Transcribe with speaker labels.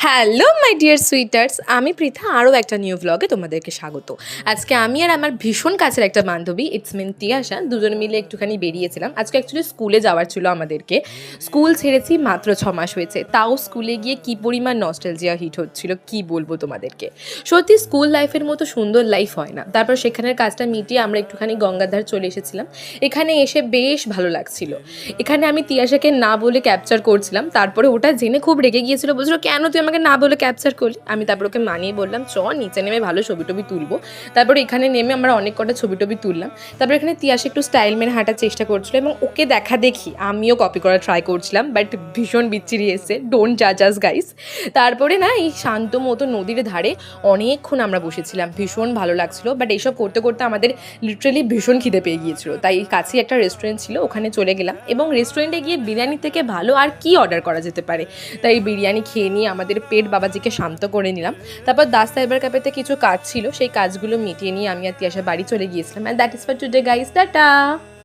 Speaker 1: Hello my dear সুইটার্স, আমি পৃথা আরও একটা নিউ ভ্লগে তোমাদেরকে স্বাগত। আজকে আমি আর আমার ভীষণ কাছের একটা বান্ধবী ইটস তিয়াশা দুজন মিলে একটুখানি বেরিয়েছিলাম। আজকে অ্যাকচুয়ালি স্কুলে যাওয়ার ছিল আমাদেরকে। স্কুল ছেড়েছি মাত্র 6 মাস হয়েছে, তাও স্কুলে গিয়ে কী পরিমাণ নস্টালজিয়া হিট হচ্ছিল কি বলবো তোমাদেরকে। সত্যি স্কুল লাইফের মতো সুন্দর লাইফ হয় না। তারপর সেখানের কাজটা মিটিয়ে আমরা একটুখানি গঙ্গাধার চলে এসেছিলাম। এখানে এসে বেশ ভালো লাগছিল। এখানে আমি তিয়াশাকে না বলে ক্যাপচার করছিলাম, তারপরে ওটা জেনে খুব রেগে গিয়েছিল, বলছিল কেন তুই আমাকে না বলে ক্যাপচার করলি। আমি তারপর ওকে মানিয়ে বললাম চ নিচে নেমে ভালো ছবি টবি তুলবো। তারপর এখানে নেমে আমরা অনেক কটা ছবি টবি তুললাম। তারপর এখানে তিয়াশা একটু স্টাইল মেনে হাঁটার চেষ্টা করছিল এবং ওকে দেখা দেখি আমিও কপি করার ট্রাই করছিলাম, বাট ভীষণ বিচ্ছিরি এসছে, ডোন্ট জাজ আস গাইস। তারপরে না এই শান্ত মতো নদীর ধারে অনেকক্ষণ আমরা বসেছিলাম, ভীষণ ভালো লাগছিল। বাট এইসব করতে করতে আমাদের লিটারেলি ভীষণ খিদে পেয়ে গিয়েছিল, তাই কাছেই একটা রেস্টুরেন্ট ছিল, ওখানে চলে গেলাম। এবং রেস্টুরেন্টে গিয়ে বিরিয়ানি থেকে ভালো আর কি অর্ডার করা যেতে পারে, তাই বিরিয়ানি খেয়ে নিয়ে আমাদের পেট বাবাজিকে শান্ত করে নিলাম। তারপর দাস সাইবার ক্যাফেতে কিছু কাজ ছিল, সেই কাজগুলো মিটিয়ে নিয়ে আমি আর তিয়াশা বাড়ি চলে গিয়েছিলাম। And that is for today guys, tata.